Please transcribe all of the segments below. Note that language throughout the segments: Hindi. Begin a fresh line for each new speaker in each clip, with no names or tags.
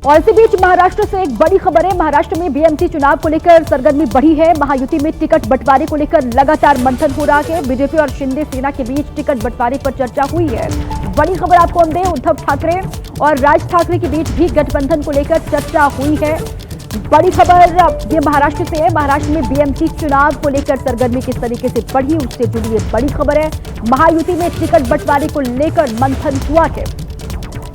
और इसी बीच महाराष्ट्र से एक बड़ी खबर है। महाराष्ट्र में बीएमसी चुनाव को लेकर सरगर्मी बढ़ी है। महायुति में टिकट बंटवारे को लेकर लगातार मंथन हो रहा है। बीजेपी और शिंदे सेना के बीच टिकट बंटवारे पर चर्चा हुई है। बड़ी खबर आपको हम दें, उद्धव ठाकरे और राज ठाकरे के बीच भी गठबंधन को लेकर चर्चा हुई है। बड़ी खबर ये महाराष्ट्र से है। महाराष्ट्र में बीएमसी चुनाव को लेकर सरगर्मी किस तरीके से बढ़ी, उससे जुड़ी ये बड़ी खबर है। महायुति में टिकट बंटवारे को लेकर मंथन हुआ है।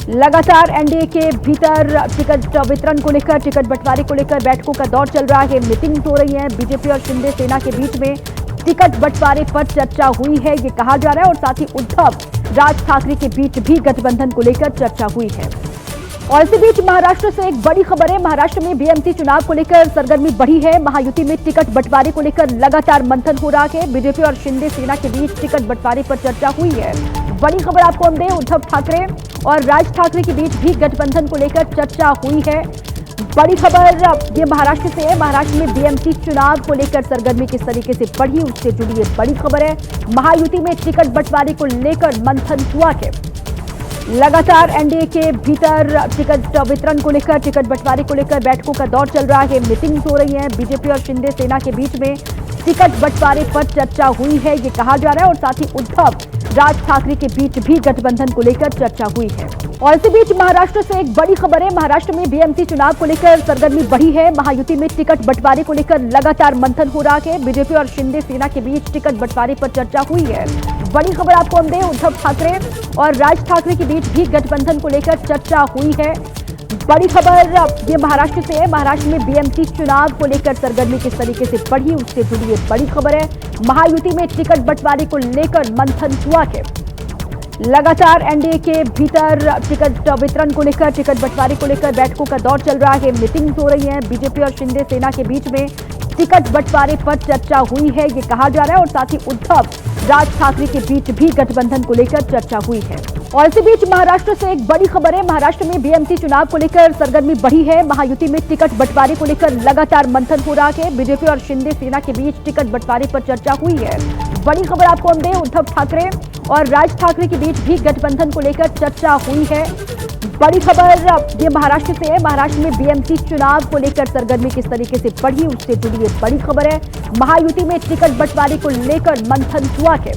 लगातार एनडीए के भीतर टिकट वितरण को लेकर, टिकट बंटवारे को लेकर बैठकों का दौर चल रहा है, मीटिंग्स हो रही है। बीजेपी और शिंदे सेना के बीच में टिकट बंटवारे पर चर्चा हुई है, ये कहा जा रहा है। और साथ ही उद्धव राज ठाकरे के बीच भी गठबंधन को लेकर चर्चा हुई है। और इसी बीच महाराष्ट्र से एक बड़ी खबर है। महाराष्ट्र में बीएमसी चुनाव को लेकर सरगर्मी बढ़ी है। महायुति में टिकट बंटवारे को लेकर लगातार मंथन हो रहा है। बीजेपी और शिंदे सेना के बीच टिकट बंटवारे पर चर्चा हुई है। बड़ी खबर आपको हम दें, उद्धव ठाकरे और राज ठाकरे के बीच भी गठबंधन को लेकर चर्चा हुई है। बड़ी खबर ये महाराष्ट्र से है। महाराष्ट्र में बीएमसी चुनाव को लेकर सरगर्मी किस तरीके से बढ़ी, उससे जुड़ी ये बड़ी खबर है। महायुति में टिकट बंटवारे को लेकर मंथन हुआ है। लगातार एनडीए के भीतर टिकट वितरण को लेकर, टिकट बंटवारे को लेकर बैठकों का दौर चल रहा है, मीटिंग्स हो रही है। बीजेपी और शिंदे सेना के बीच में टिकट बंटवारे पर चर्चा हुई है, ये कहा जा रहा है। और साथ ही उद्धव राज ठाकरे के बीच भी गठबंधन को लेकर चर्चा हुई है। और इसी बीच महाराष्ट्र से एक बड़ी खबर है। महाराष्ट्र में बीएमसी चुनाव को लेकर सरगर्मी बढ़ी है। महायुति में टिकट बंटवारे को लेकर लगातार मंथन हो रहा है। बीजेपी और शिंदे सेना के बीच टिकट बंटवारे पर चर्चा हुई है। बड़ी खबर आपको हम दें, उद्धव ठाकरे और राज ठाकरे के बीच भी गठबंधन को लेकर चर्चा हुई है। बड़ी खबर ये महाराष्ट्र से है। महाराष्ट्र में बीएमसी चुनाव को लेकर सरगर्मी किस तरीके से बढ़ी, उससे जुड़ी ये बड़ी खबर है। महायुति में टिकट बंटवारे को लेकर मंथन हुआ है। लगातार एनडीए के भीतर टिकट वितरण को लेकर, टिकट बंटवारे को लेकर बैठकों का दौर चल रहा है, मीटिंग्स हो रही है। बीजेपी और शिंदे सेना के बीच में टिकट बंटवारे पर चर्चा हुई है, ये कहा जा रहा है। और साथ ही उद्धव राज ठाकरे के बीच भी गठबंधन को लेकर चर्चा हुई है। और इसी बीच महाराष्ट्र से एक बड़ी खबर है। महाराष्ट्र में बीएमसी चुनाव को लेकर सरगर्मी बढ़ी है। महायुति में टिकट बंटवारे को लेकर लगातार मंथन हो रहा है। बीजेपी और शिंदे सेना के बीच टिकट बंटवारे पर चर्चा हुई है। बड़ी खबर आपको हम दें, उद्धव ठाकरे और राज ठाकरे के बीच भी गठबंधन को लेकर चर्चा हुई है। बड़ी खबर ये महाराष्ट्र से है। महाराष्ट्र में बीएमसी चुनाव को लेकर सरगर्मी किस तरीके से बढ़ी, उससे जुड़ी ये बड़ी खबर है। महायुति में टिकट बंटवारे को लेकर मंथन हुआ है।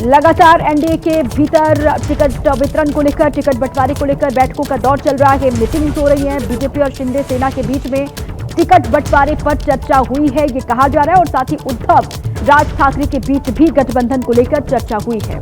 लगातार एनडीए के भीतर टिकट वितरण को लेकर, टिकट बंटवारे को लेकर बैठकों का दौर चल रहा है, मीटिंग्स हो रही है। बीजेपी और शिंदे सेना के बीच में टिकट बंटवारे पर चर्चा हुई है, ये कहा जा रहा है। और साथ ही उद्धव राज ठाकरे के बीच भी गठबंधन को लेकर चर्चा हुई है।